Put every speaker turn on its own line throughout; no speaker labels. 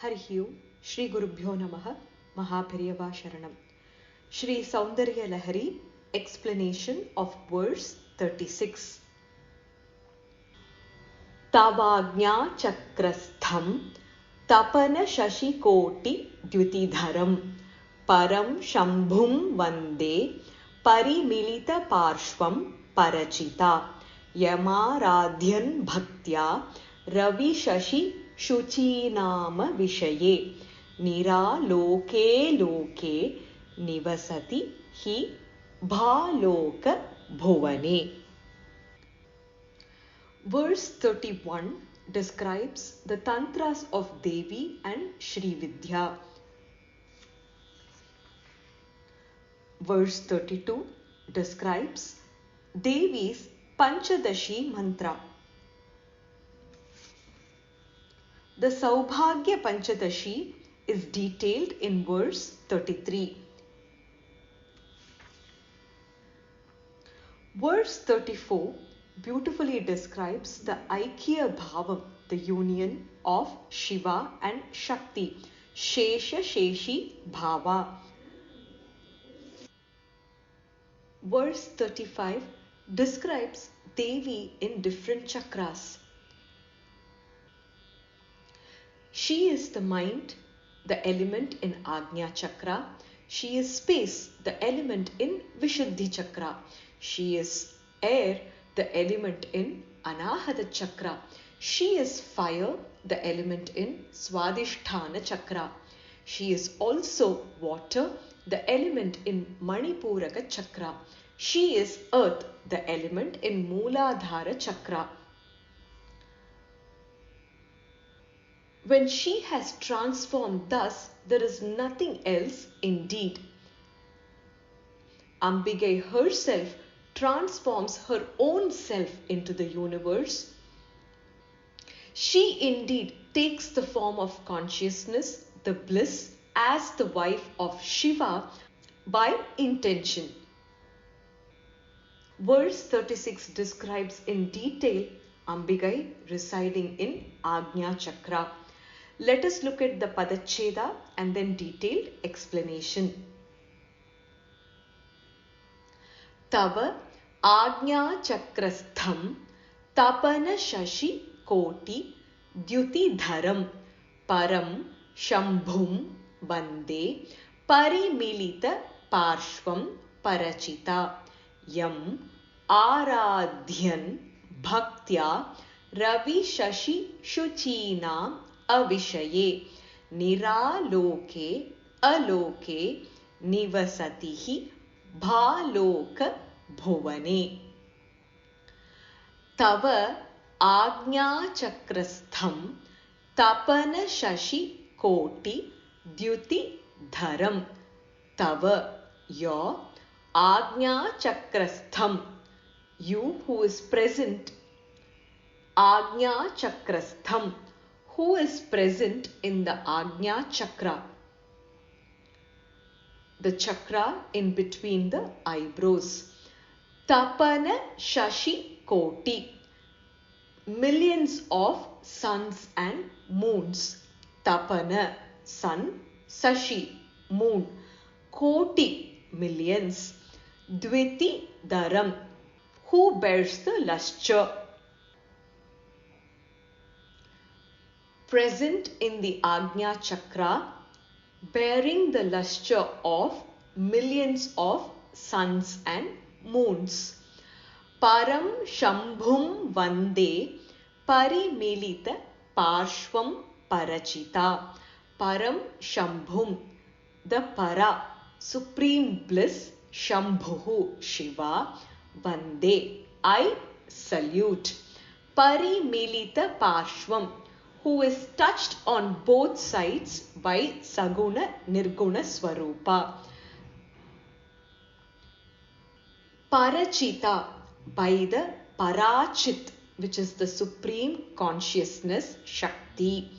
Harihi Shri Gurubhyo Namaha Mahaperiyava Sharanam. Shri Soundarya Lahari, explanation of verse 36. Tavagnya chakrastham tapana shashikoti dyutidharam param shambhum vande parimilita parshvam parachita yamaradhyan bhaktya ravi shashi shuchinama vishaye niraloke loke nivasati hi bhaloka bhuvane. Verse 31 describes the tantras of Devi and Shri Vidya. Verse 32 describes Devi's Panchadashi mantra. The Saubhagya Panchadashi is detailed in verse 33. Verse 34 beautifully describes the Aikya Bhavam, the union of Shiva and Shakti, Shesha Sheshi Bhava. Verse 35 describes Devi in different chakras. She is the mind, the element in Agnya Chakra. She is space, the element in Vishuddhi Chakra. She is air, the element in Anahata Chakra. She is fire, the element in Swadhisthana Chakra. She is also water, the element in Manipuraka Chakra. She is earth, the element in Mooladhara Chakra. When she has transformed thus, there is nothing else indeed. Ambigai herself transforms her own self into the universe. She indeed takes the form of consciousness, the bliss, as the wife of Shiva by intention. Verse 36 describes in detail Ambigai residing in Agnya Chakra. Let us look at the Padacheda and then detailed explanation. Tava Agnya Chakrastham Tapana Shashi Koti Dyuti Dharam Param Shambhum Vande Parimilita Parshvam Parachita Yam Aradhyan Bhaktya Ravi Shashi Shuchinam Avishaye Niraloke Aloke Nivasatihi Bhaloka Bhuvane. Tava Agnya Chakrastham Tapana Shashi Koti Dyuti Dharam. Tava, your Agnya Chakrastham, you who is present. Agnya Chakrastham, who is present in the Agnya Chakra, the chakra in between the eyebrows. Tapana Shashi Koti, millions of suns and moons. Tapana, sun, Sashi, moon. Koti, millions. Dviti Dharam, who bears the lustre. Present in the Agnya Chakra, bearing the lustre of millions of suns and moons. Param Shambhum Vande Parimilita Parshvam Parachita. Param Shambhum, the Para, supreme bliss, Shambhu, Shiva, Vande, I salute. Parimilita Parshvam, who is touched on both sides by Saguna Nirguna Swarupa. Parachita, by the Parachit, which is the supreme consciousness, Shakti.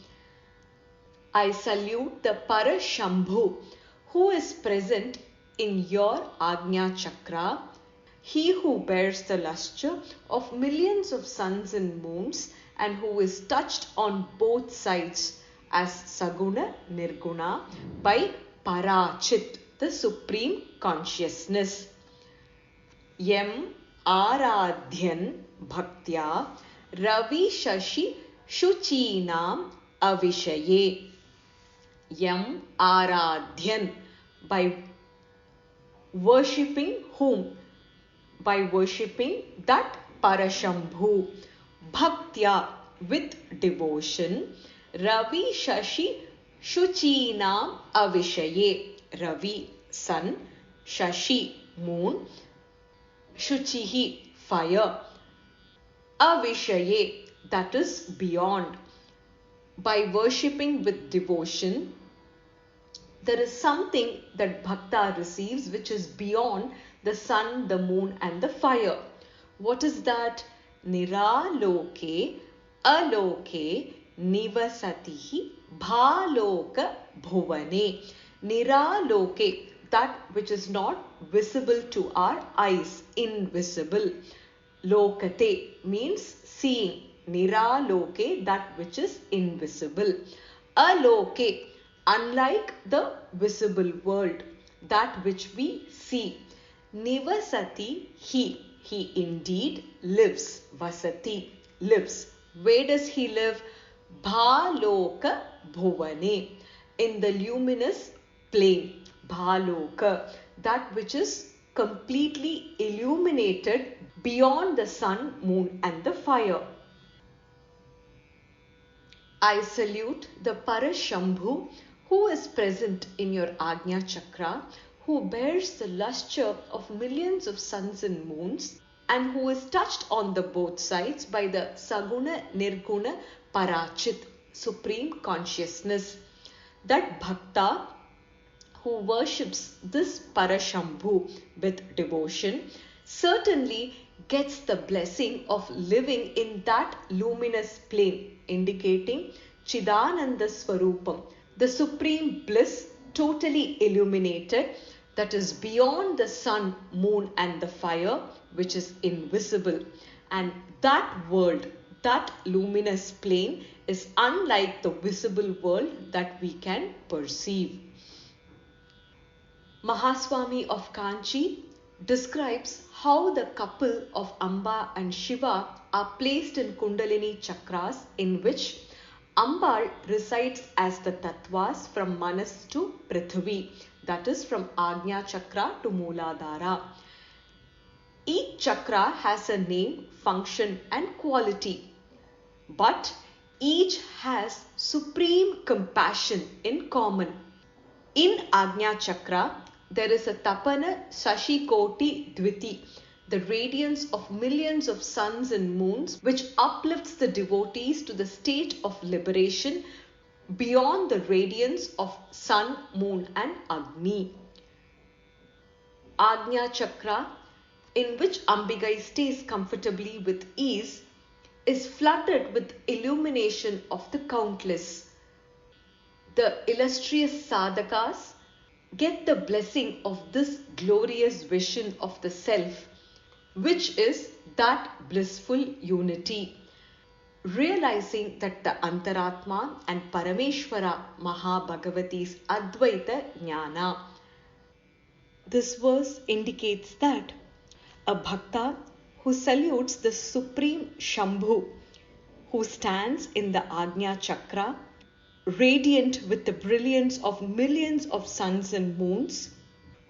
I salute the Parashambhu, who is present in your Agnya Chakra, he who bears the lustre of millions of suns and moons and who is touched on both sides. as Saguna Nirguna by Parachit, the Supreme Consciousness. Yam Aradhyan Bhaktya Ravi Shashi Shuchinam Avishaye. Yam Aradhyan, by worshipping whom? By worshipping that Parashambhu. Bhaktya, with devotion. Ravi Shashi Shuchinam Avishaye. Ravi, sun. Shashi, moon. Shuchihi, fire. Avishaye, that is beyond. By worshipping with devotion, there is something that bhakta receives which is beyond the sun, the moon and the fire. What is that? Niraloke aloke nivasatihi bhaloka bhuvane. Niraloke, that which is not visible to our eyes, invisible. Lokate means seeing. Niraloke, that which is invisible. Aloke, unlike the visible world, that which we see. Nivasati, he indeed lives. Vasati, lives. Where does he live? Bhaloka bhuvane, in the luminous plane. Bhaloka, that which is completely illuminated beyond the sun, moon and the fire. I salute the Parashambhu who is present in your Ajna Chakra, who bears the lustre of millions of suns and moons, and who is touched on the both sides by the Saguna Nirguna Parachit, Supreme Consciousness. That Bhakta who worships this Parashambhu with devotion certainly gets the blessing of living in that luminous plane, indicating Chidananda Swarupam, the supreme bliss totally illuminated, that is beyond the sun, moon and the fire, which is invisible. And that world, that luminous plane, is unlike the visible world that we can perceive. Mahaswami of Kanchi describes how the couple of Amba and Shiva are placed in Kundalini chakras, in which Ambal resides as the tattvas from Manas to Prithvi, that is from Ajna Chakra to Mooladhara. Each chakra has a name, function and quality, but each has supreme compassion in common. In Ajna Chakra, there is a Tapana Sashikoti Dviti, the radiance of millions of suns and moons, which uplifts the devotees to the state of liberation beyond the radiance of sun, moon and Agni. Ajna Chakra, in which Ambigai stays comfortably with ease, is flooded with illumination of the countless. The illustrious sadhakas get the blessing of this glorious vision of the self, which is that blissful unity, realizing that the Antaratma and Parameshwara Mahabhagavati's Advaita Jnana. This verse indicates that a bhakta who salutes the supreme Shambhu, who stands in the Ajna Chakra, radiant with the brilliance of millions of suns and moons,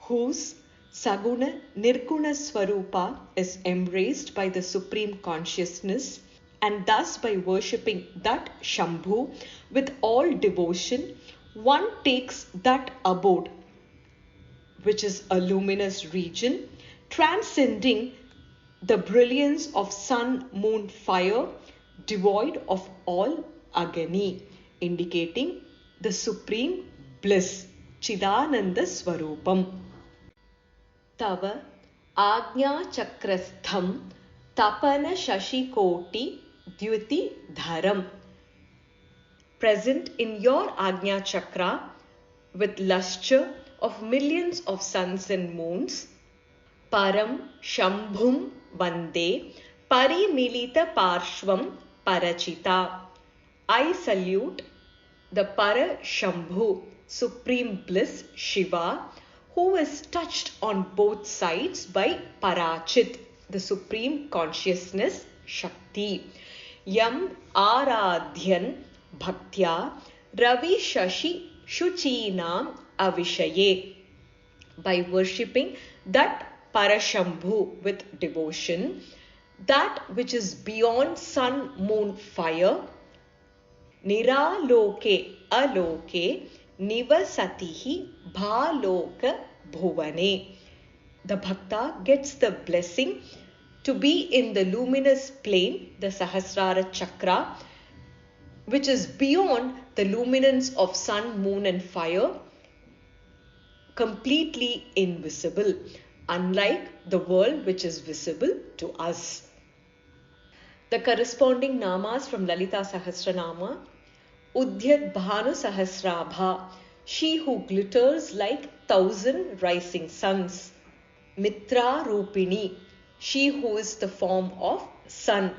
whose Saguna Nirguna Swarupa is embraced by the Supreme Consciousness, and thus by worshipping that Shambhu with all devotion, one takes that abode, which is a luminous region, transcending the brilliance of sun, moon, fire, devoid of all agani, indicating the supreme bliss, Chidananda Swarupam. Tava Ajna Chakrastham Tapana Shashikoti Dvyuti Dharam. Present in your Ajna Chakra with lustre of millions of suns and moons, Param Shambhum Vande Parimilita Parshvam Parachita. I salute the Para Shambhu, supreme bliss Shiva, who is touched on both sides by Parachit, the supreme consciousness Shakti. Yam Aradhyan Bhaktya Ravi Shashi Shuchinam Avishaye. By worshipping that Parashambhu with devotion, that which is beyond sun, moon, fire, Niraloke aloke nivasatihi bhaloka bhuvane. The bhakta gets the blessing to be in the luminous plane, the Sahasrara chakra, which is beyond the luminance of sun, moon and fire, completely invisible, unlike the world which is visible to us. The corresponding namas from Lalita Sahasranama: Udyat Bhanu Sahasrabha, she who glitters like 1,000 rising suns. Mitra Rupini, she who is the form of sun.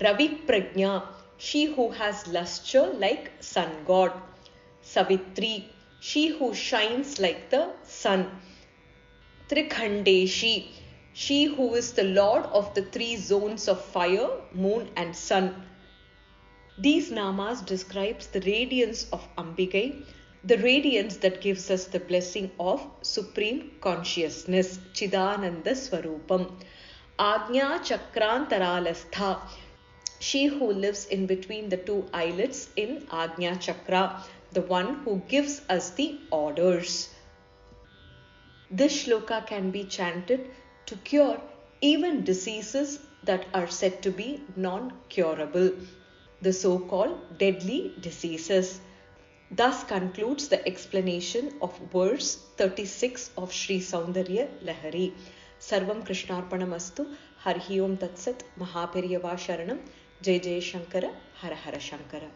Ravi Prajna, she who has lustre like sun god. Savitri, she who shines like the sun. Trikhandeshi, she who is the lord of the three zones of fire, moon and sun. These namas describes the radiance of Ambigai, the radiance that gives us the blessing of supreme consciousness, Chidananda Swarupam. Agnya Chakrantaralastha, she who lives in between the two eyelids in Agnya Chakra, the one who gives us the orders. This shloka can be chanted to cure even diseases that are said to be non-curable, the so-called deadly diseases. Thus concludes the explanation of verse 36 of Sri Soundarya Lahari. Sarvam Krishnarpanamastu. Harihi Om Tatsat. Mahaperiyava Sharanam. Jai Jai Shankara. Hara Hara Shankara.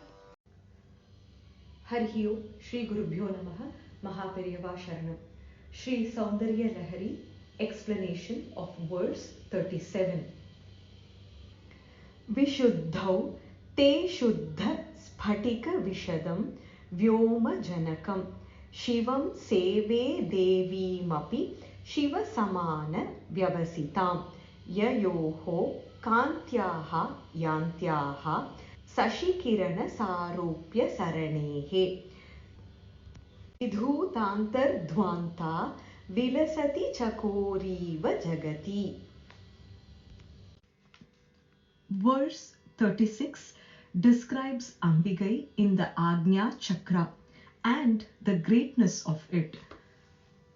Harihi Om. Shri Gurubhyo Namaha. Mahaperiyava Sharanam. Sri Soundarya Lahari. Explanation of verse 37. Vishuddhau te shuddha sphatika vishadam vyoma janakam shivam seve devimapi shiva samana vyavasitam yayoho kantyaha yantyaha sashikirana sarupya saranehe vidhutantar dhvanta vilasati chakoriva jagati. Verse 36 describes Ambigai in the Agnya Chakra and the greatness of it.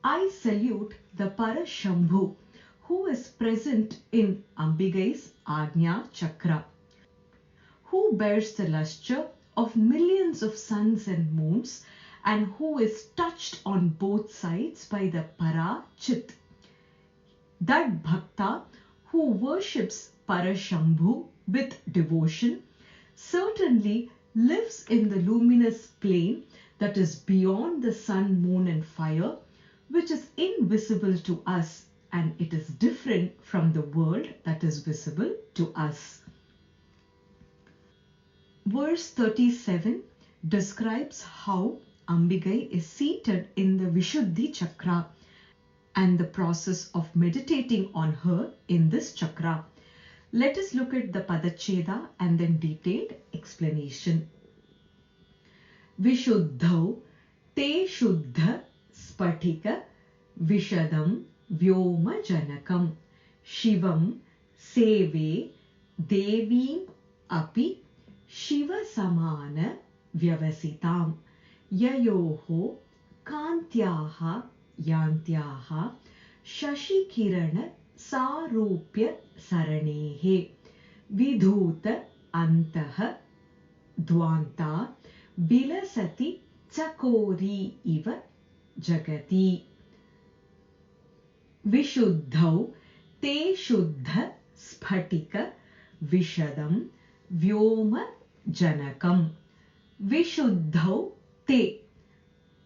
I salute the Parashambhu who is present in Ambigai's Agnya Chakra, who bears the lustre of millions of suns and moons and who is touched on both sides by the Parachit. That Bhakta who worships Parashambhu with devotion certainly lives in the luminous plane that is beyond the sun, moon and fire, which is invisible to us, and it is different from the world that is visible to us. Verse 37 describes how Ambigai is seated in the Vishuddhi Chakra and the process of meditating on her in this chakra. Let us look at the Padacheda and then detailed explanation. Vishuddhau te shuddha spatika vishadam vyoma janakam shivam seve devim api shiva samana vyavasitam yayoho kantyaha yantyaha shashikirana sarupya saranehe vidhuta antah dvanta vilasati chakori iva jagati. Vishuddhau te shuddha sphatika vishadam vyoma janakam. Vishuddhau te,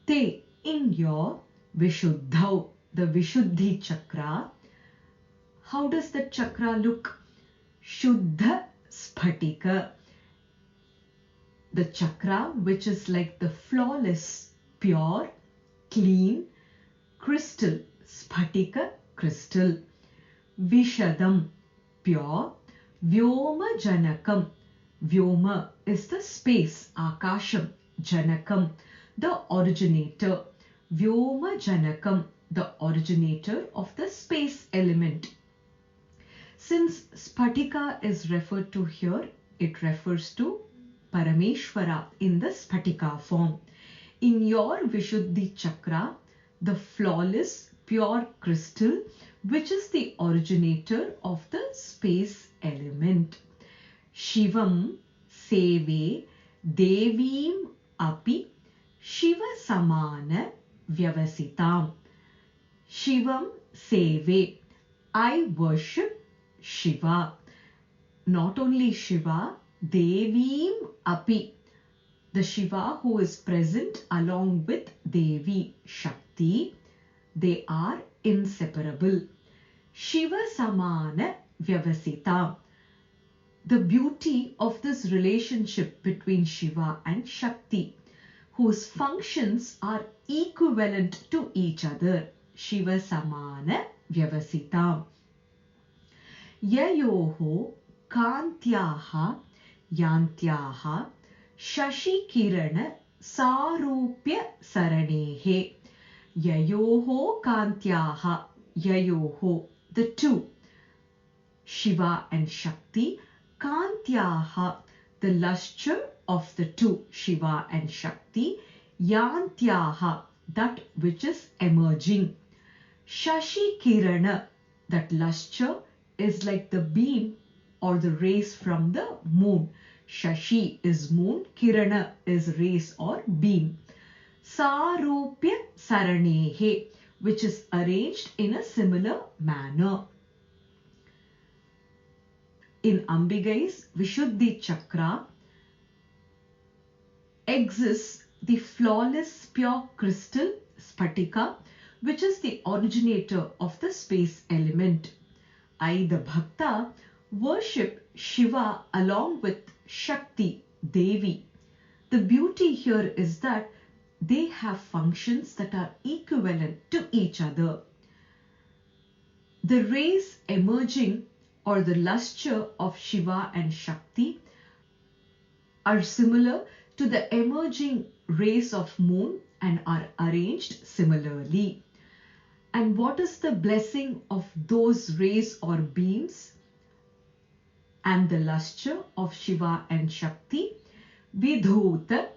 te in your Vishuddhau, the Vishuddhi Chakra. How does the chakra look? Shuddha Sphatika. the chakra which is like the flawless, pure, clean crystal, sphatika crystal. Vishadam, pure. Vyoma Janakam, Vyoma is the space, Akasham. Janakam, the originator. Vyoma Janakam, the originator of the space element. Since Spatika is referred to here, it refers to Parameshwara in the Spatika form. In your Vishuddhi Chakra, the flawless, pure crystal, which is the originator of the space element. Shivam Seve Devim Api Shiva Samana Vyavasitam. Shivam Seve, I worship Shiva. Not only Shiva, Devim Api, the Shiva who is present along with Devi Shakti, they are inseparable. Shiva Samana Vyavasita. The beauty of this relationship between Shiva and Shakti, whose functions are equivalent to each other. Shiva Samana Vyavasita. Yayoho Kantyaha Yantyaha Shashi Kirana Sarupya Saranehe. Yayoho Kantyaha, Yayoho, the two, Shiva and Shakti. Kantyaha, the lustre of the two, Shiva and Shakti. Yantyaha, that which is emerging. Shashi Kirana, that lustre is like the beam or the rays from the moon. Shashi is moon, Kirana is rays or beam. Sarupya Saranehe, which is arranged in a similar manner. In Ambigai's Vishuddhi Chakra exists the flawless pure crystal Spatika, which is the originator of the space element. I, the Bhakta, worship Shiva along with Shakti, Devi. The beauty here is that they have functions that are equivalent to each other. The rays emerging or the lustre of Shiva and Shakti are similar to the emerging rays of moon and are arranged similarly. And what is the blessing of those rays or beams and the lustre of Shiva and Shakti? Vidhuta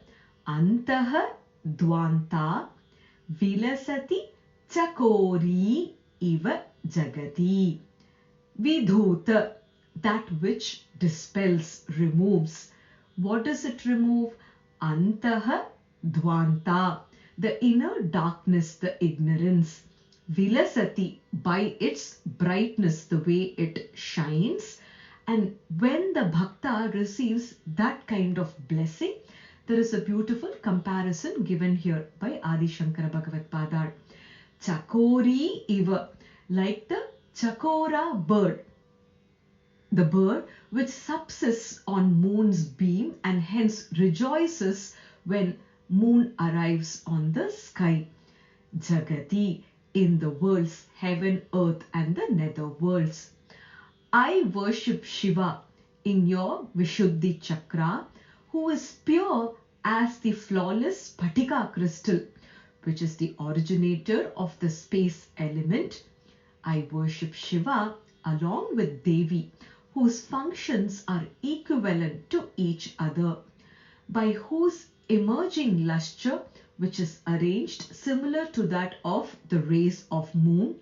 Antaha Dvanta Vilasati Chakori Iva Jagati. Vidhuta, that which dispels, removes. What does it remove? Antaha Dvanta, the inner darkness, the ignorance. Vilasati, by its brightness, the way it shines. And when the Bhakta receives that kind of blessing, there is a beautiful comparison given here by Adi Shankara Bhagavad Padar. Chakori Iva, like the Chakora bird, the bird which subsists on moon's beam and hence rejoices when moon arrives on the sky. Jagati, in the worlds, heaven, earth and the nether worlds. I worship Shiva in your Vishuddhi Chakra, who is pure as the flawless Spatika crystal, which is the originator of the space element. I worship Shiva along with Devi, whose functions are equivalent to each other, by whose emerging lustre, which is arranged similar to that of the rays of moon,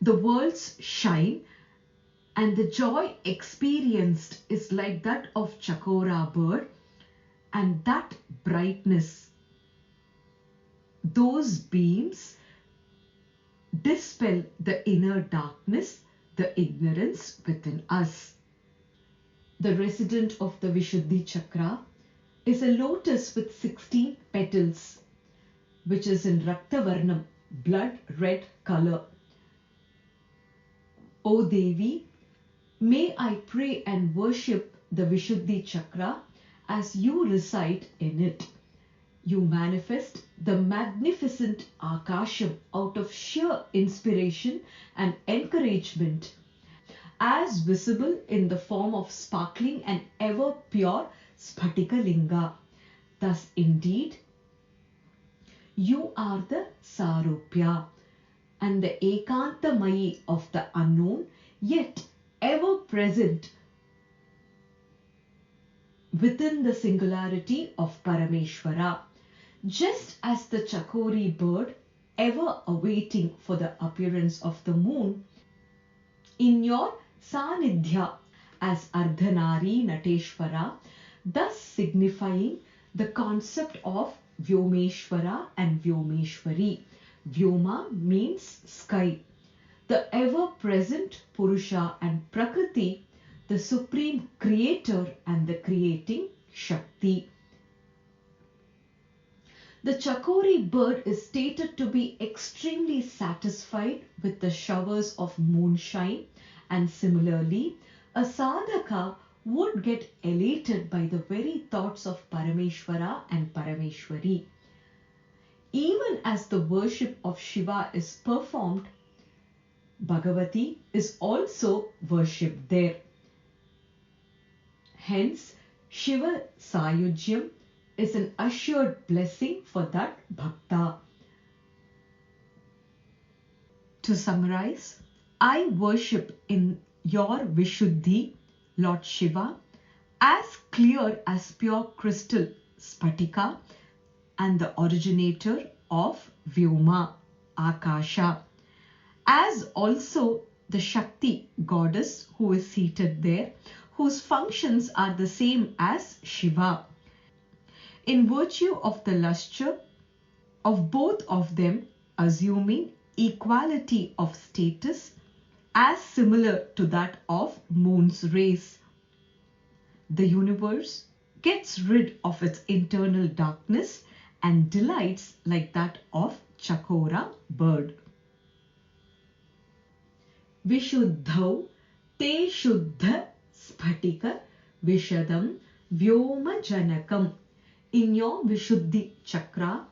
the worlds shine, and the joy experienced is like that of Chakora bird, and that brightness, those beams dispel the inner darkness, the ignorance within us. The resident of the Vishuddhi Chakra is a lotus with 16 petals, which is in Raktavarnam, blood red color. O Devi, may I pray and worship the Vishuddhi Chakra as you reside in it. You manifest the magnificent Akasham out of sheer inspiration and encouragement, as visible in the form of sparkling and ever pure Spatika Linga. Thus, indeed, you are the Sarupya and the Ekantamayi of the unknown, yet ever present within the singularity of Parameshwara. Just as the Chakori bird, ever awaiting for the appearance of the moon, in your Sanidhya as Ardhanari Nateshwara, thus signifying the concept of Vyomeshwara and Vyomeshwari. Vyoma means sky. The ever-present Purusha and Prakriti, the supreme creator and the creating Shakti. The Chakori bird is stated to be extremely satisfied with the showers of moonshine, and similarly, a sadhaka would get elated by the very thoughts of Parameshwara and Parameshwari. Even as the worship of Shiva is performed, Bhagavati is also worshipped there. Hence, Shiva Sayujyam is an assured blessing for that bhakta. To summarize, I worship in your Vishuddhi, Lord Shiva, as clear as pure crystal Spatika and the originator of Vyoma, Akasha, as also the Shakti goddess who is seated there, whose functions are the same as Shiva. In virtue of the lustre of both of them, assuming equality of status as similar to that of moon's rays, the universe gets rid of its internal darkness and delights like that of Chakora bird. Vishuddhau te shuddha spatika vishadam vyoma janakam. In your Vishuddhi chakra,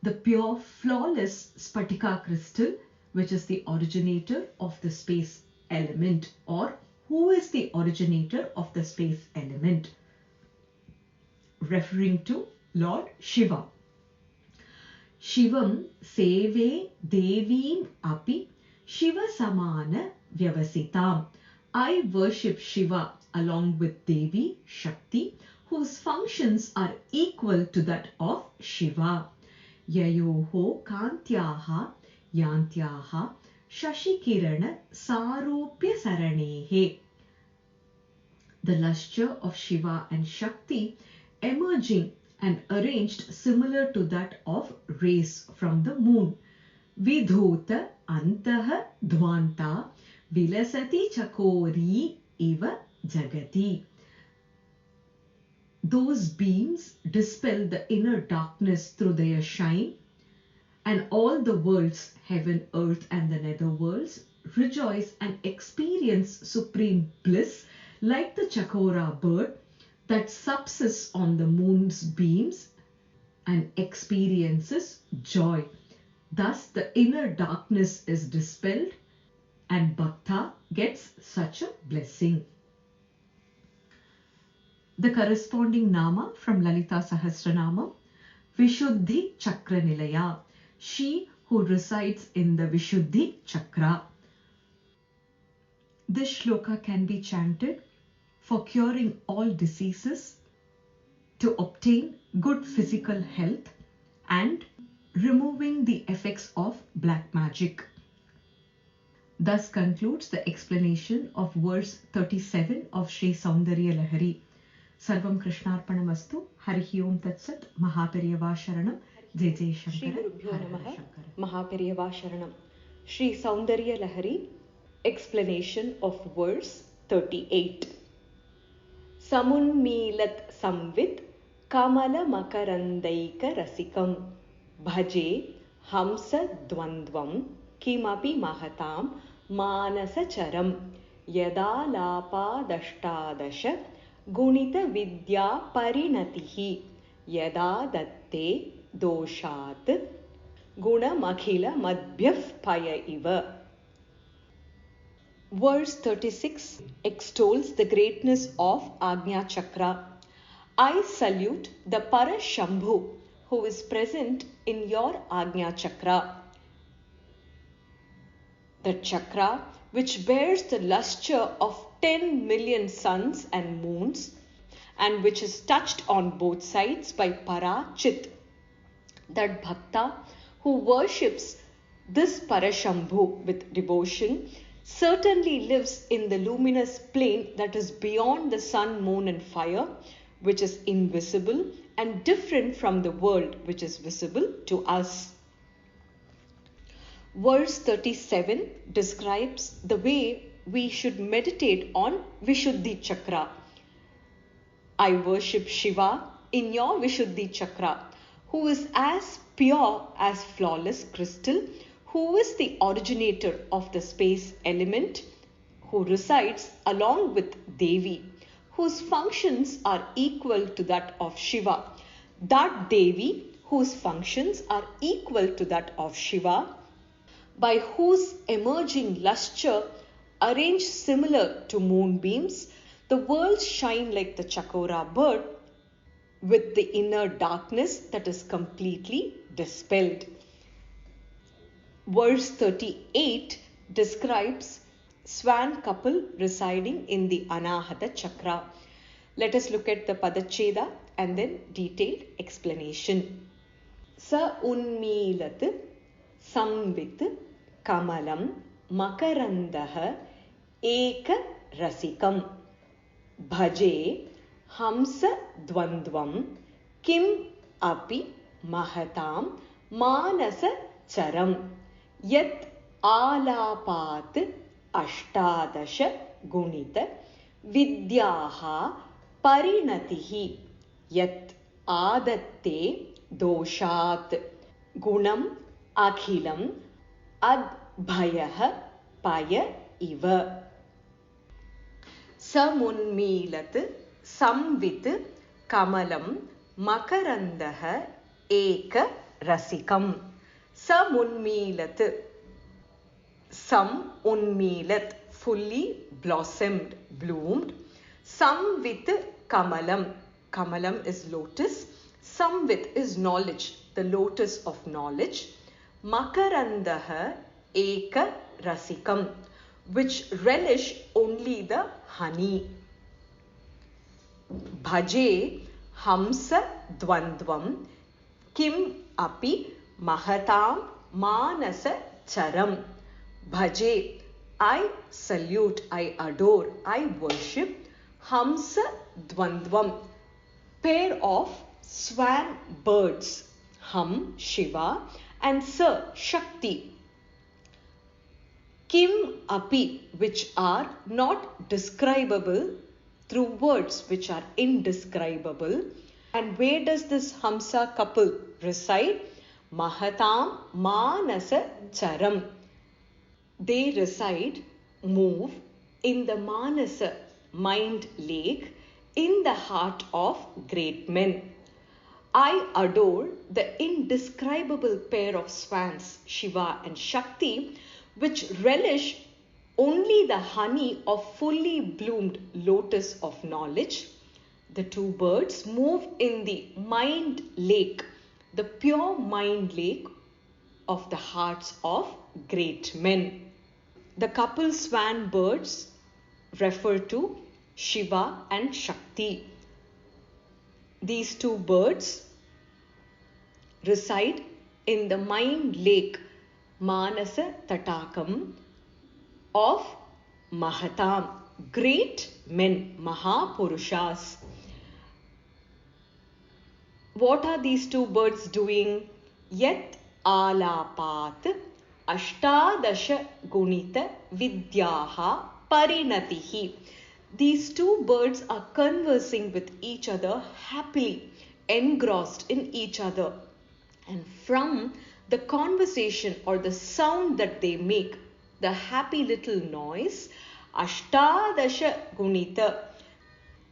the pure flawless Spatika crystal, which is the originator of the space element, or who is the originator of the space element, referring to Lord Shiva. Shivam seve devim api Shiva samana vyavasitam. I worship Shiva along with Devi Shakti, whose functions are equal to that of Shiva. Yayoho kantyaha yantyaha shashikirana sarupya saranehe. The lustre of Shiva and Shakti emerging and arranged similar to that of rays from the moon. Vidhota antaha dhvanta vilasati chakori iva jagati. Those beams dispel the inner darkness through their shine, and all the worlds, heaven, earth and the netherworlds, rejoice and experience supreme bliss like the Chakora bird that subsists on the moon's beams and experiences joy. Thus the inner darkness is dispelled and Bhakta gets such a blessing. The corresponding Nama from Lalita Sahasranama, Vishuddhi Chakra Nilaya, she who resides in the Vishuddhi Chakra. This shloka can be chanted for curing all diseases, to obtain good physical health, and removing the effects of black magic. Thus concludes the explanation of verse 37 of Sri Soundarya Lahari. Sarvam Krishnarpanamastu. Harihi Om Tat Sat. Mahaperiyava Sharanam. Jai Jai Shankara.
Shri Gurubhyo Namaha. Mahaperiyava Sharanam. Sri Soundarya Lahari. Explanation of verse 38. Samunmilat samvid kamala makarandaika rasikam bhaje hamsa dvandvam kimapi mahatam manasacharam yada lapa dashtadasha Gunita vidya parinatihi yada datte doshat gunamakhila madhyaf paya iva. Verse 36 extols the greatness of Agnya Chakra. I salute the Parashambhu who is present in your Agnya Chakra. The chakra which bears the lustre of 10 million suns and moons and which is touched on both sides by Para-Chit. That Bhakta who worships this Parashambhu with devotion certainly lives in the luminous plane that is beyond the sun, moon and fire, which is invisible and different from the world which is visible to us. Verse 37 describes the way we should meditate on Vishuddhi Chakra. I worship Shiva in your Vishuddhi Chakra, who is as pure as flawless crystal, who is the originator of the space element, who resides along with Devi, whose functions are equal to that of Shiva. That Devi, whose functions are equal to that of Shiva, by whose emerging lustre, arranged similar to moonbeams, the worlds shine like the Chakora bird, with the inner darkness that is completely dispelled. Verse 38 describes swan couple residing in the Anahata Chakra. Let us look at the Padacheda and then detailed explanation. Sa unmilat samvit kamalam makarandah eka rasikam bhaje hamsa dvandvam kim api mahatam manasa charam yat alapat ashtadasha gunita vidyaha parinatihi yat adatte doshat gunam akhilam adbhayah paya iva. Samunmilat samvit kamalam makarandah eka rasikam. Samunmilat, sam unmilat, fully blossomed, bloomed. Samvit kamalam, kamalam is lotus. Samvit is knowledge, the lotus of knowledge. Makarandah eka rasikam, which relish only the honey. Bhaje hamsa dvandvam kim api mahatam manasa charam. Bhaje, I salute, I adore, I worship hamsa dvandvam, pair of swan birds, Ham, Shiva, and Sa, Shakti. Kim api, which are not describable through words which are indescribable. And where does this Hamsa couple reside? Mahatam Manasa Charam. They reside, move in the Manasa, mind lake, in the heart of great men. I adore the indescribable pair of swans, Shiva and Shakti, which relish only the honey of fully bloomed lotus of knowledge. The two birds move in the mind lake, the pure mind lake of the hearts of great men. The couple swan birds refer to Shiva and Shakti. These two birds reside in the mind lake, Manasa Tatakam, of Mahatam, great men, Mahapurushas. What are these two birds doing? Yat alapat ashtadasha gunita vidyaha parinatihi. These two birds are conversing with each other happily, engrossed in each other. And from the conversation or the sound that they make, the happy little noise, ashtadasha gunita,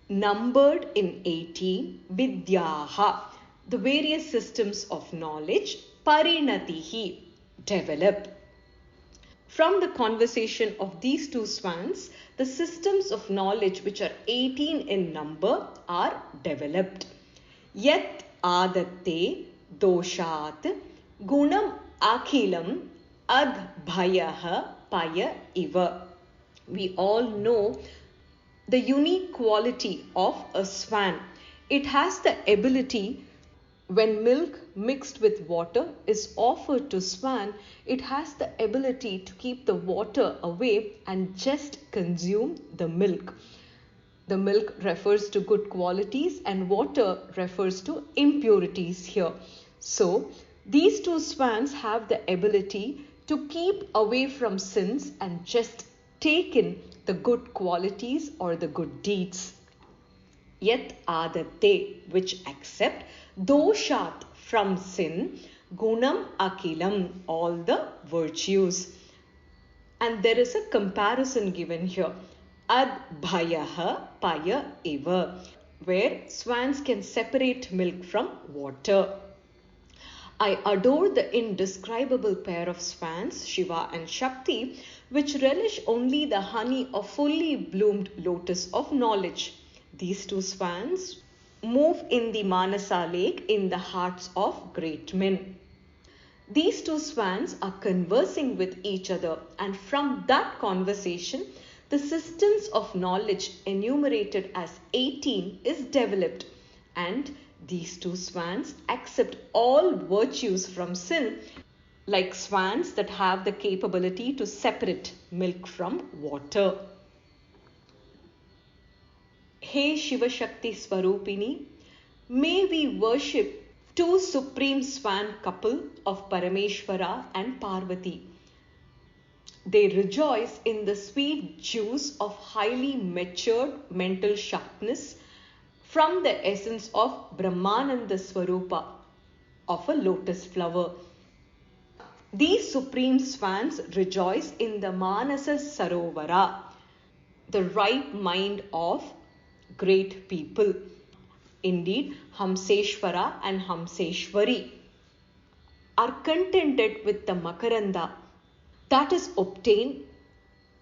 numbered in 18, vidyaha, the various systems of knowledge, parinatihi, develop. From the conversation of these two swans, the systems of knowledge which are 18 in number are developed. Yat adatte doshat gunam akhilam adbhayaha paya iva. We all know the unique quality of a swan. It has the ability, when milk mixed with water is offered to swan, it has the ability to keep the water away and just consume the milk. The milk refers to good qualities and water refers to impurities here. So, these two swans have the ability to keep away from sins and just take in the good qualities or the good deeds. Yat adatte, which accept, doshat, from sin, gunam akilam, all the virtues. And there is a comparison given here. Adbhayaha paya eva, where swans can separate milk from water. I adore the indescribable pair of swans, Shiva and Shakti, which relish only the honey of fully bloomed lotus of knowledge. These two swans move in the Manasa lake in the hearts of great men. These two swans are conversing with each other, and from that conversation, the systems of knowledge enumerated as 18 is developed, and these two swans accept all virtues from sin, like swans that have the capability to separate milk from water. Hey Shiva Shakti Swarupini, may we worship two supreme swan couple of Parameshwara and Parvati. They rejoice in the sweet juice of highly matured mental sharpness from the essence of Brahmananda Swarupa of a lotus flower. These supreme swans rejoice in the Manasa Sarovara, the right mind of great people. Indeed, Hamseshwara and Hamseshwari are contented with the Makaranda that is obtained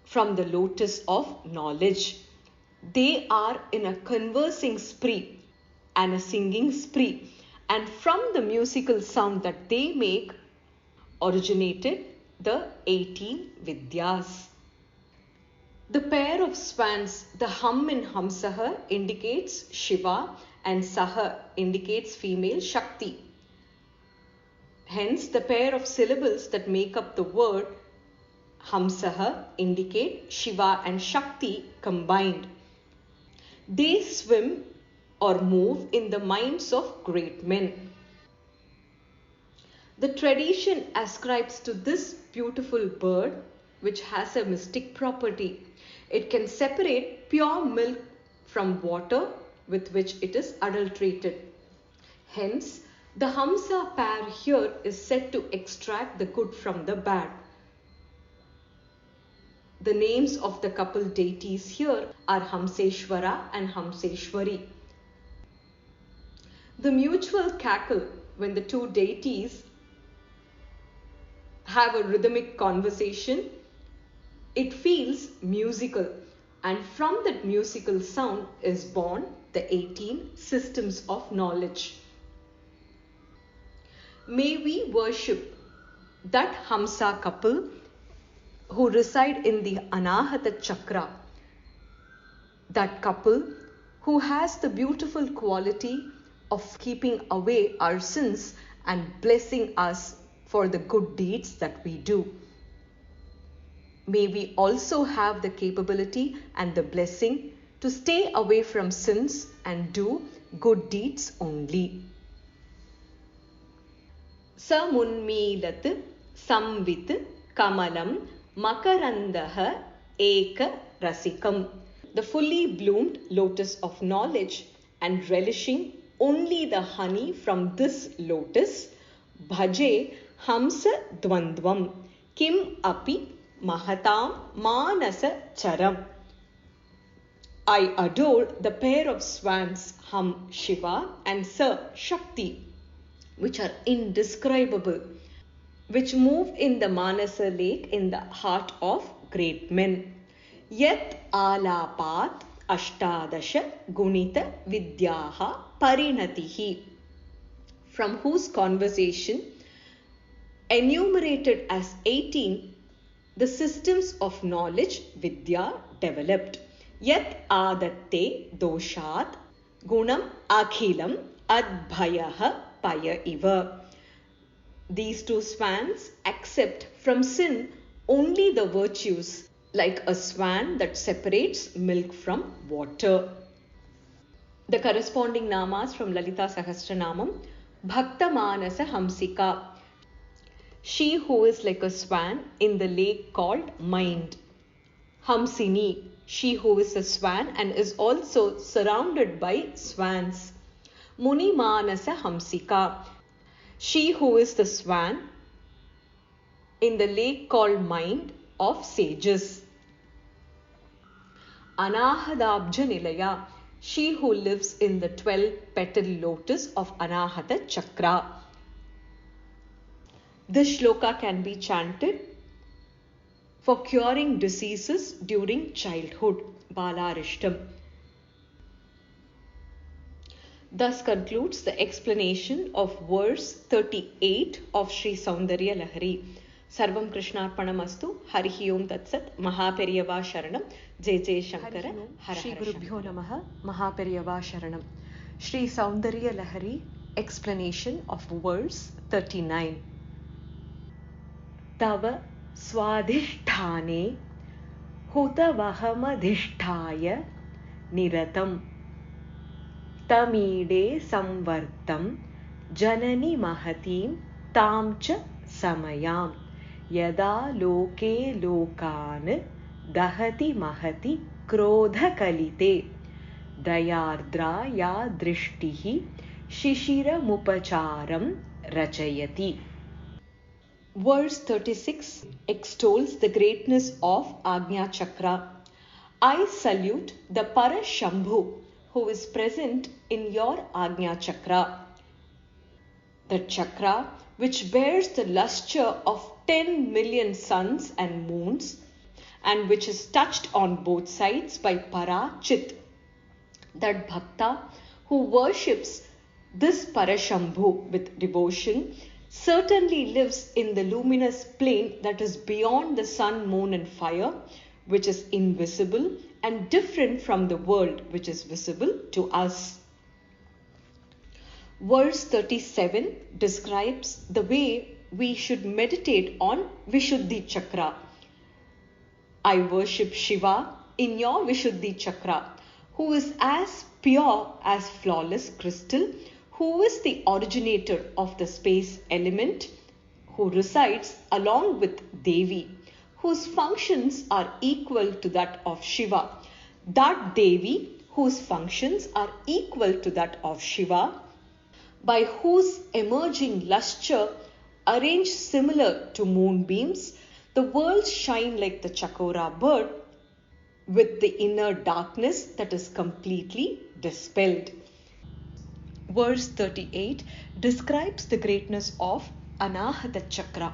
from the lotus of knowledge. They are in a conversing spree and a singing spree, and from the musical sound that they make originated the 18 Vidyas. The pair of swans, the hum in Hamsaha indicates Shiva and Saha indicates female Shakti. Hence, the pair of syllables that make up the word Hamsaha indicate Shiva and Shakti combined. They swim or move in the minds of great men. The tradition ascribes to this beautiful bird, which has a mystic property. It can separate pure milk from water with which it is adulterated. Hence, the Hamsa pair here is said to extract the good from the bad. The names of the couple deities here are Hamseshwara and Hamseshwari. The mutual cackle when the two deities have a rhythmic conversation, it feels musical, and from that musical sound is born the 18 systems of knowledge. May we worship that Hamsa couple who reside in the Anahata Chakra, that couple who has the beautiful quality of keeping away our sins and blessing us for the good deeds that we do. May we also have the capability and the blessing to stay away from sins and do good deeds only. Samunmilat samvit kamalam makarandaha eka rasikam. The fully bloomed lotus of knowledge, and relishing only the honey from this lotus, bhaje hamsa dvandvam kim api mahatam manasa charam. I adore the pair of swans, Hum Shiva and Sa Shakti, which are indescribable, which move in the Manasa lake in the heart of great men. Yat alapat ashtadasha gunita vidyaha parinatihi, from whose conversation, enumerated as 18, the systems of knowledge, vidya, developed. Yat adatte doshat gunam akhilam adbhayaha paya iva. These two swans accept from sin only the virtues, like a swan that separates milk from water. The corresponding namas from Lalita Sahasranamam. Bhakta Manasa Hamsika, she who is like a swan in the lake called mind. Hamsini, she who is a swan and is also surrounded by swans. Muni Manasa Hamsika, she who is the swan in the lake called mind of sages. Anahadabja Nilaya, she who lives in the 12-petal lotus of Anahata Chakra. This shloka can be chanted for curing diseases during childhood, Balarishtam. Thus concludes the explanation of verse 38 of Sri Soundarya Lahari. Sarvam Krishnarpanamastu. Harihi Om Tatsat. Mahaperiyava Sharanam. Jai Jai Shankara. Hara
Shri
Hara
Gurubhyo
Shankara.
Namaha. Mahaperiyava Sharanam. Sri Soundarya Lahari. Explanation of verse 39.
Tava swadhishthane hutavahamadhisthaya niratam tamide samvartam janani mahatim tamcha samayam yada loke lokan dahati mahati krodha kalite dayardra ya drishtihi shishira mupacharam rachayati. Verse 36 extols the greatness of Agnya Chakra. I salute the Parashambhu who is present in your Agnya Chakra. The chakra which bears the lustre of 10 million suns and moons and which is touched on both sides by Parachit. That Bhakta who worships this Parashambhu with devotion certainly lives in the luminous plane that is beyond the sun, moon and fire, which is invisible and different from the world which is visible to us. Verse 37 describes the way we should meditate on Vishuddhi Chakra. I worship Shiva in your Vishuddhi Chakra, who is as pure as flawless crystal, who is the originator of the space element, who resides along with Devi, whose functions are equal to that of Shiva. That Devi, whose functions are equal to that of Shiva, by whose emerging lustre, arranged similar to moonbeams, the worlds shine like the Chakora bird, with the inner darkness that is completely dispelled. Verse 38 describes the greatness of Anahata Chakra,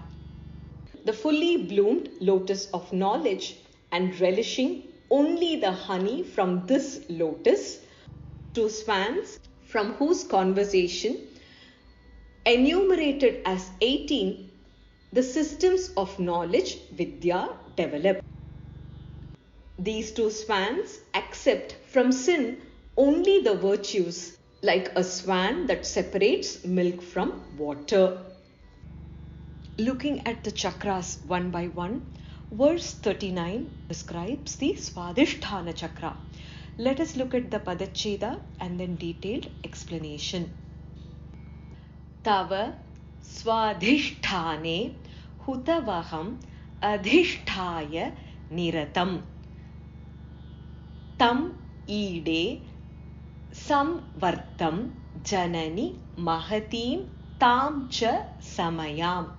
the fully bloomed lotus of knowledge, and relishing only the honey from this lotus, two swans from whose conversation, enumerated as 18, the systems of knowledge, Vidya, develop. These two swans accept from sin only the virtues, like a swan that separates milk from water. Looking at the chakras one by one, verse 39 describes the Swadhisthana Chakra. Let us look at the Padacheda and then detailed explanation. Tava Swadhisthane Hutavaham Adhishthaya Niratam Tam Ide Samvartam Janani Mahatim Tamcha Samayam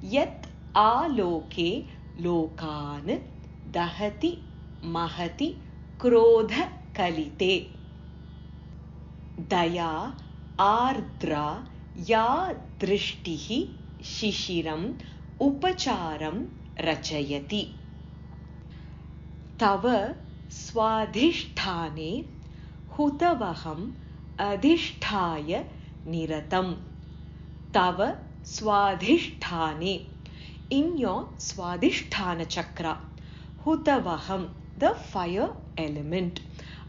Yat Aloke Lokan Dahati Mahati Krodha kalite. Daya ardra ya drishtihi shishiram upacharam rachayati. Tava swadhishthane hutavaham adhishthaya niratam. Tava swadhishthane, in your swadhisthana chakra. Hutavaham, the fire element.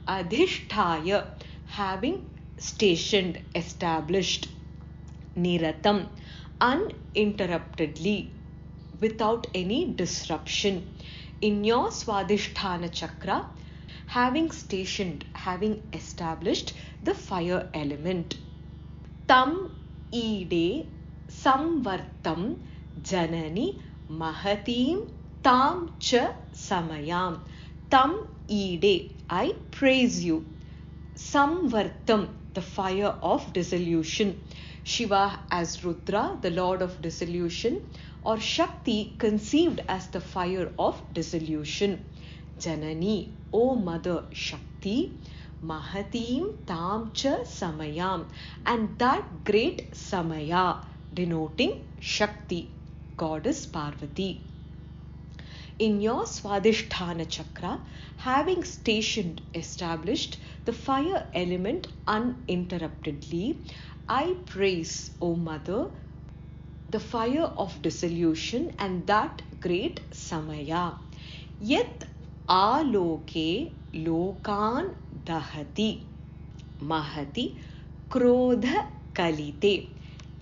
Adhishthaya, having stationed, established. Niratam, uninterruptedly, without any disruption. In your swadhisthana chakra, having stationed, having established the fire element. Tam ide samvartam janani mahatim tam cha samayam. Tam ide, I praise you. Samvartam, the fire of dissolution. Shiva as Rudra, the lord of dissolution, or Shakti conceived as the fire of dissolution. Janani, O Mother Shakti, Mahatim Tam Cha Samayam, and that great Samaya, denoting Shakti, goddess Parvati. In your Swadhisthana chakra, having stationed, established the fire element uninterruptedly, I praise, O Mother, the fire of dissolution and that great Samaya. Yet aloke lokan dahati mahati krodha kalite.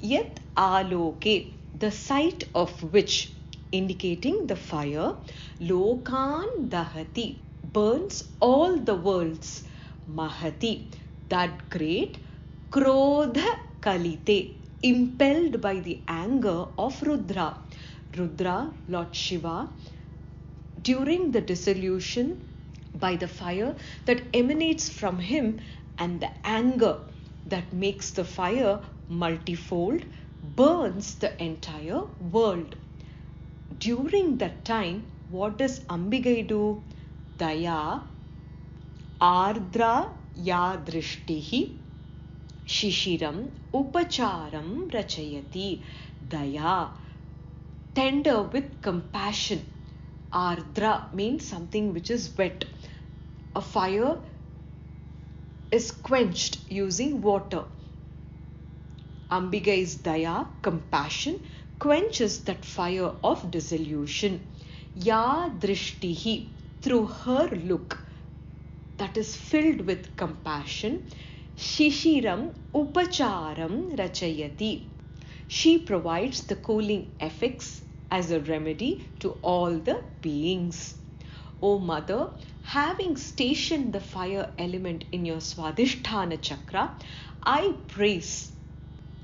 Yet aloke, the sight of which, indicating the fire, lokan dahati, burns all the worlds. Mahati, that great. Krodha kalite, impelled by the anger of Rudra. Rudra, Lord Shiva, during the dissolution, by the fire that emanates from him and the anger that makes the fire multifold, burns the entire world. During that time, what does Ambigai do? Daya ardra ya drishtihi shishiram upacharam rachayati. Daya, tender with compassion. Ardra means something which is wet. A fire is quenched using water. Ambigai's daya, compassion, quenches that fire of dissolution. Ya drishtihi, through her look, that is filled with compassion. Shishiram upacharam rachayati, she provides the cooling effects as a remedy to all the beings. O Mother, having stationed the fire element in your Swadhisthana chakra, I praise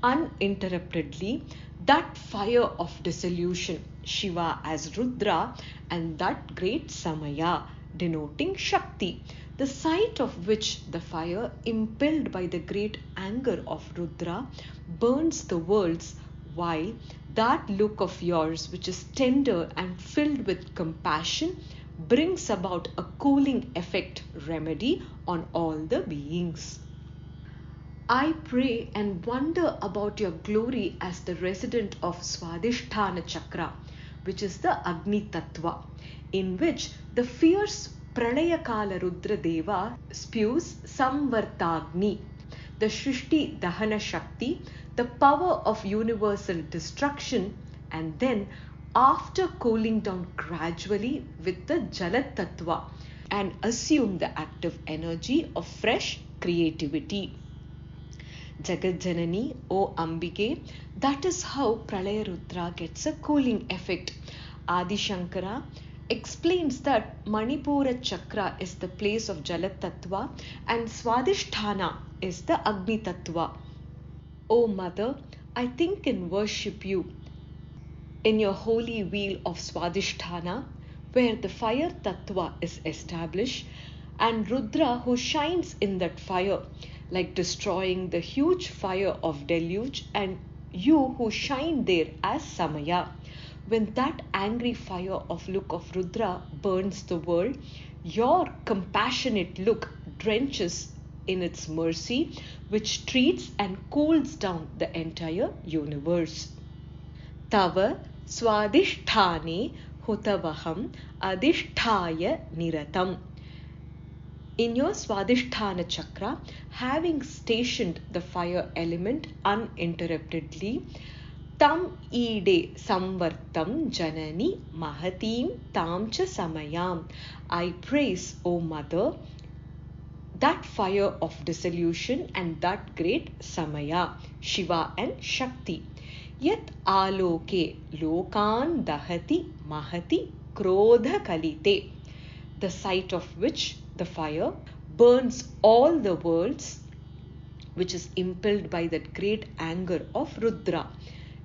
uninterruptedly that fire of dissolution, Shiva as Rudra, and that great Samaya, denoting Shakti, the sight of which the fire, impelled by the great anger of Rudra, burns the worlds, while that look of yours, which is tender and filled with compassion, brings about a cooling effect, remedy on all the beings. I pray and wonder about your glory as the resident of Swadhisthana chakra, which is the Agni Tattva, in which the fierce Pralayakala Rudra Deva spews Samvartagni, the Shrishti Dahana Shakti, the power of universal destruction, and then after cooling down gradually with the Jalat Tattva and assume the active energy of fresh creativity. Jagat Janani, O Ambike, that is how Pralaya Rudra gets a cooling effect. Adi Shankara explains that Manipura Chakra is the place of Jalat Tattva and Swadhisthana is the Agni Tattva. O Mother, I think and worship you in your holy wheel of Swadhisthana, where the fire Tattva is established, and Rudra who shines in that fire, like destroying the huge fire of deluge, and you who shine there as Samaya. When that angry fire of look of Rudra burns the world, your compassionate look drenches in its mercy, which treats and cools down the entire universe. Tava swadishthane hutavaham adishthaya niratam. In your Swadhisthana chakra, having stationed the fire element uninterruptedly, tam ide samvartam janani mahatim tam cha samayam. I praise, O Mother, that fire of dissolution and that great Samaya, Shiva and Shakti. Yat aloke lokan dahati mahati krodha kalite. The sight of which the fire burns all the worlds, which is impelled by that great anger of Rudra.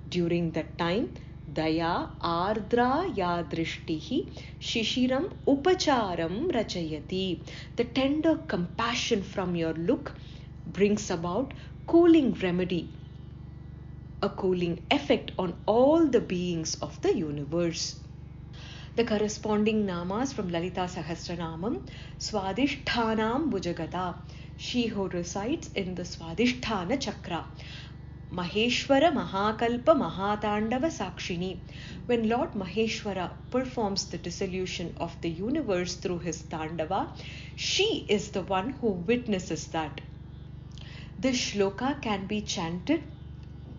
During that time, Daya Ardra Yadrishtihi Shishiram Upacharam Rachayati. The tender compassion from your look brings about cooling remedy, a cooling effect on all the beings of the universe. The corresponding namas from Lalita Sahasranamam, Swadhishthanam Bhujagata, she who resides in the Swadhisthana chakra. Maheshwara Mahakalpa Mahatandava Sakshini. When Lord Maheshwara performs the dissolution of the universe through his Tandava, she is the one who witnesses that. This shloka can be chanted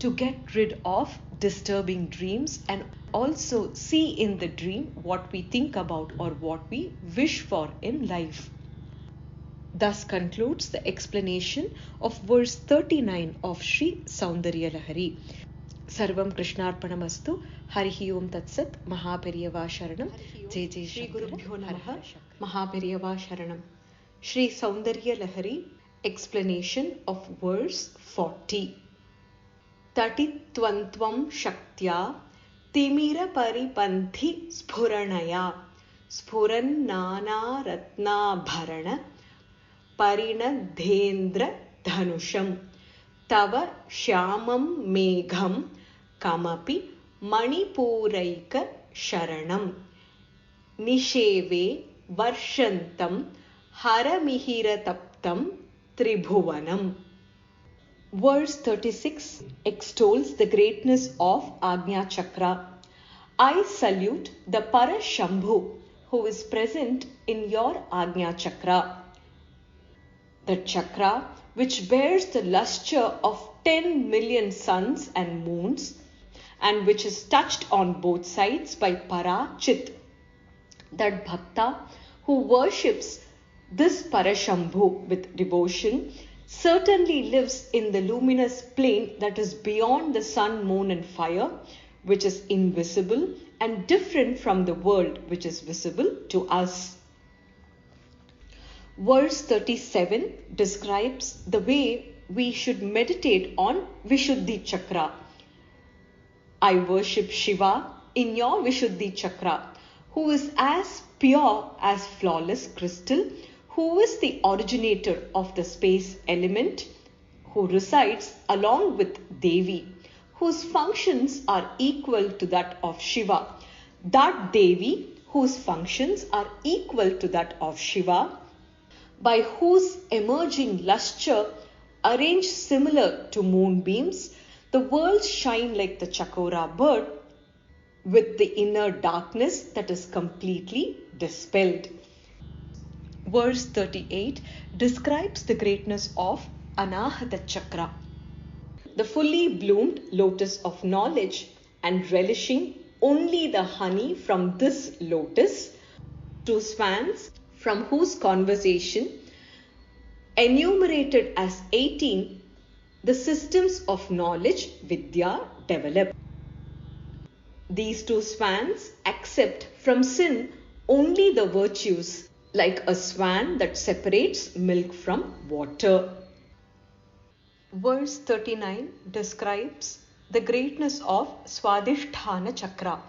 to get rid of disturbing dreams and also see in the dream what we think about or what we wish for in life. Thus concludes the explanation of verse 39 of Sri Soundarya Lahari. Sarvam Krishnarpanamastu. Harihi Om Tatsat. Mahaperiyava Sharanam. Jai Jai Shri Gurubhyo Namaha. Mahaperiyava Sharanam. Sri Soundarya Lahari. Explanation of verse 40. Tatitwantvam Shaktya Timira Paripanthi Sphuranaya Sphuran Ratna Bharana Parinadhendra Dhanusham Tava Shyamam Megham Kamapi Manipuraika Sharanam Nisheve Varshantam Haramihira Taptam Tribhuvanam. Verse 36 extols the greatness of Agnya Chakra. I salute the Parashambhu who is present in your Agnya Chakra. The chakra which bears the lustre of 10 million suns and moons and which is touched on both sides by Parachit. That Bhakta who worships this Parashambhu with devotion certainly lives in the luminous plane that is beyond the sun, moon and fire, which is invisible and different from the world which is visible to us. Verse 37 describes the way we should meditate on Vishuddhi Chakra. I worship Shiva in your Vishuddhi Chakra, who is as pure as flawless crystal, who is the originator of the space element, who resides along with Devi, whose functions are equal to that of Shiva. That Devi, whose functions are equal to that of Shiva, by whose emerging lustre, arranged similar to moonbeams, the worlds shine like the Chakora bird, with the inner darkness that is completely dispelled. Verse 38 describes the greatness of Anahata Chakra, the fully bloomed lotus of knowledge, and relishing only the honey from this lotus, two swans from whose conversation, enumerated as 18, the systems of knowledge, Vidya, develop. These two swans accept from sin only the virtues, like a swan that separates milk from water. Verse 39 describes the greatness of Swadhisthana Chakra.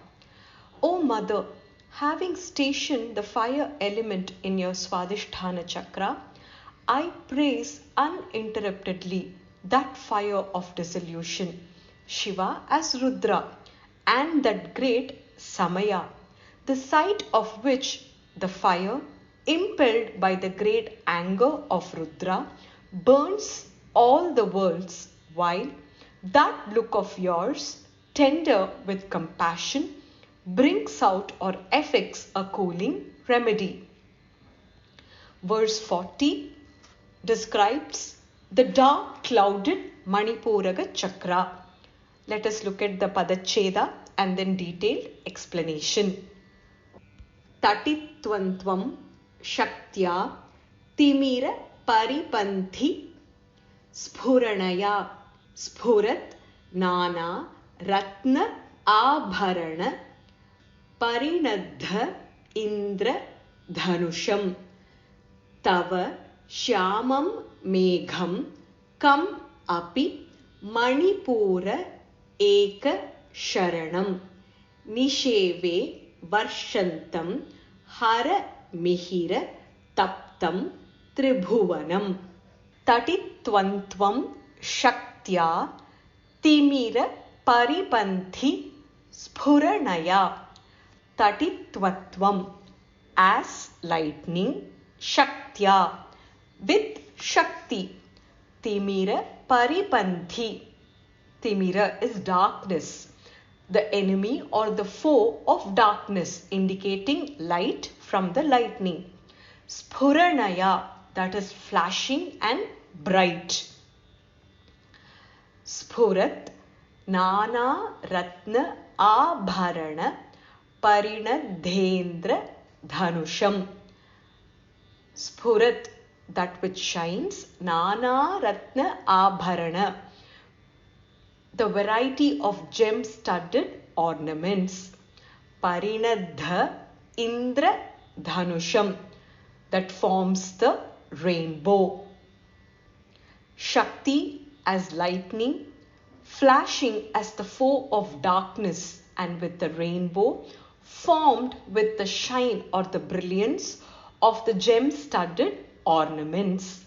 O Mother, having stationed the fire element in your Swadhisthana Chakra, I praise uninterruptedly that fire of dissolution, Shiva as Rudra, and that great Samaya, the sight of which the fire impelled by the great anger of Rudra, burns all the worlds, while that look of yours, tender with compassion, brings out or effects a cooling remedy. Verse 40 describes the dark clouded Manipuraga Chakra. Let us look at the Padacheda and then detailed explanation. Tatitwantvam Shaktya Timira Paripanthi Sphuranaya Sphurat Nana Ratna Abharana Parinadha Indra Dhanusham Tava Shyamam Megham Kam Api Manipura Eka Sharanam Nisheve Varshantam Hara Mihira Taptam Tribhuvanam Tatitwantvam Shaktya Timira Paripanthi Sphuranaya. Tatitvatvam, as lightning, Shaktya, with Shakti. Timira Paripanthi. Timira is darkness, the enemy or the foe of darkness, indicating light from the lightning. Sphuranaya, that is flashing and bright. Sphurat Nana Ratna Abharana Parinadhendra Dhanusham. Sphurat, that which shines, Nana Ratna Abharana, the variety of gem-studded ornaments. Parinadha Indra Dhanusham, that forms the rainbow. Shakti as lightning, flashing as the foe of darkness, and with the rainbow formed with the shine or the brilliance of the gem-studded ornaments.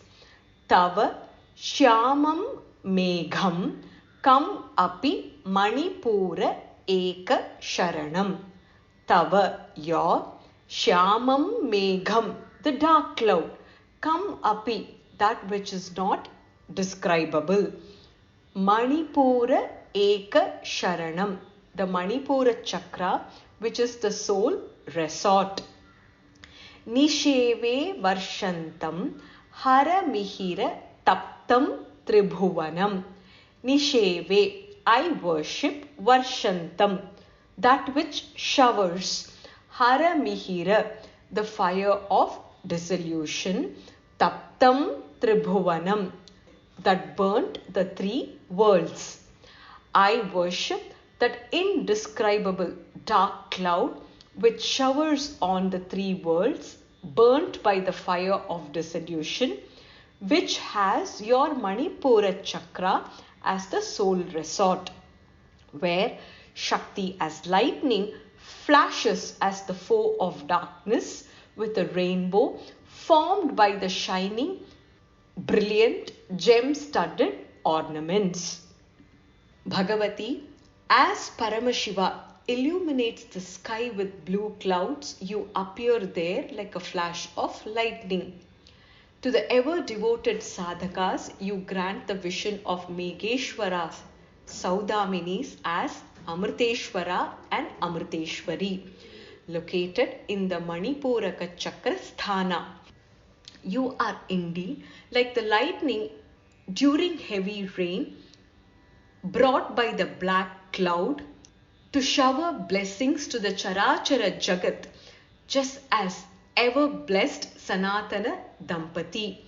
Tava Shyamam Megham Kam Api Manipura Eka Sharanam. Tava, your, Shyamam Megham, the dark cloud, Kam Api, that which is not describable. Manipura Eka Sharanam, the Manipura Chakra, which is the soul resort. Nisheve Varshantam Hara Mihira Taptam Tribhuvanam. Nisheve, I worship, Varshantam, that which showers. Hara Mihira, the fire of dissolution. Taptam Tribhuvanam, that burnt the three worlds. I worship that indescribable dark cloud which showers on the three worlds, burnt by the fire of dissolution, which has your Manipura Chakra as the soul resort, where Shakti as lightning flashes as the foe of darkness with a rainbow formed by the shining, brilliant, gem-studded ornaments. Bhagavati, as Paramashiva illuminates the sky with blue clouds, you appear there like a flash of lightning. To the ever-devoted sadhakas, you grant the vision of Megheshwaras, Saudaminis as Amriteshwara and Amriteshwari, located in the Manipuraka Chakra Sthana. You are indeed like the lightning during heavy rain, brought by the black cloud to shower blessings to the Charachara Jagat, just as ever blessed Sanatana Dampati.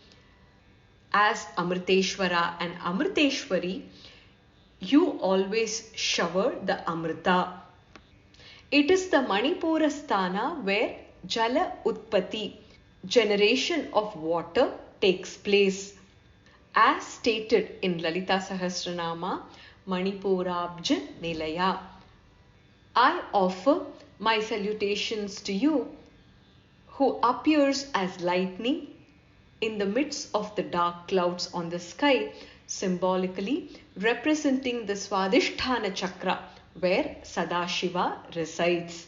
As Amriteshwara and Amriteshwari, you always shower the Amrita. It is the Manipura Sthana where Jala Utpati, generation of water, takes place. As stated in Lalita Sahasranama, Manipurabja Nilaya. I offer my salutations to you, who appears as lightning in the midst of the dark clouds on the sky, symbolically representing the Swadhisthana Chakra, where Sadashiva resides.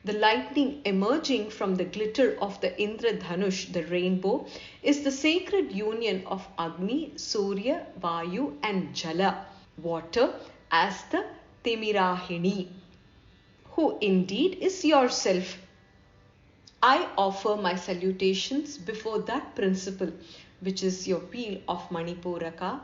The lightning emerging from the glitter of the Indradhanush, the rainbow, is the sacred union of Agni, Surya, Vayu and Jala, water, as the Timirahini, who indeed is yourself. I offer my salutations before that principle, which is your wheel of Manipuraka,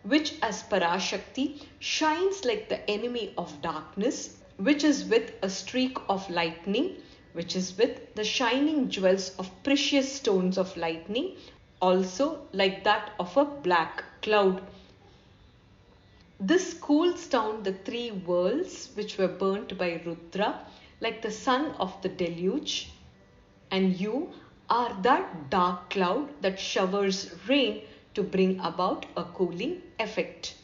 which as Parashakti shines like the enemy of darkness, which is with a streak of lightning, which is with the shining jewels of precious stones of lightning, also like that of a black cloud. This cools down the three worlds which were burnt by Rudra like the sun of the deluge, and you are that dark cloud that showers rain to bring about a cooling effect.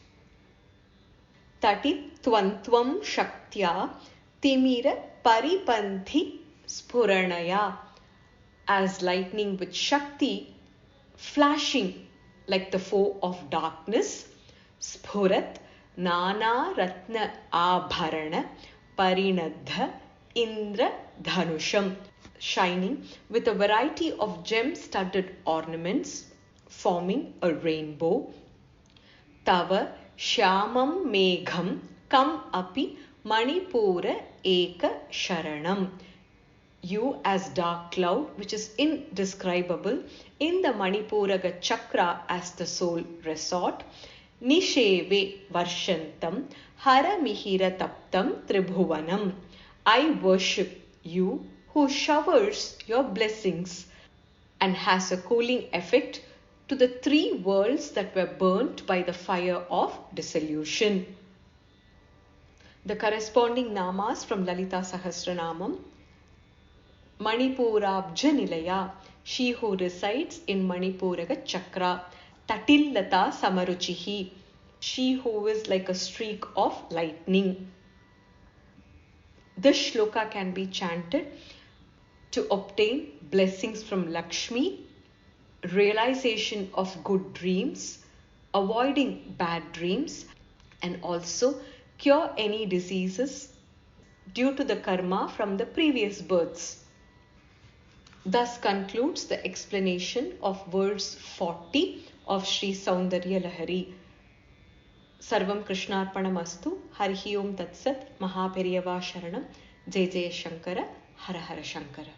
Tati Twantvam Shaktya Timira Paripanthi Spuranaya, as lightning with Shakti flashing like the foe of darkness, Spurat Nana Ratna Abharana Parinadha Indra Dhanusham, shining with a variety of gem-studded ornaments, forming a rainbow. Tava Shyamam Megham Kam Api Manipura Eka Sharanam. You as dark cloud, which is indescribable, in the Manipuraga Chakra as the soul resort. Nisheve Varshantam Haramihira Taptam Tribhuvanam. I worship you who showers your blessings and has a cooling effect to the three worlds that were burnt by the fire of dissolution. The corresponding namas from Lalita Sahasranamam. Manipurabja Nilaya, she who resides in Manipuraga Chakra. Tatillata Samaruchihi, she who is like a streak of lightning. This shloka can be chanted to obtain blessings from Lakshmi, realization of good dreams, avoiding bad dreams, and also cure any diseases due to the karma from the previous births. Thus concludes the explanation of verse 40 of Sri Soundarya Lahari. Sarvam Krishnarpanamastu. Harihi Om Tat Sat. Mahaperiyava Sharanam. Jai Jai Shankara. Hara Hara Shankara.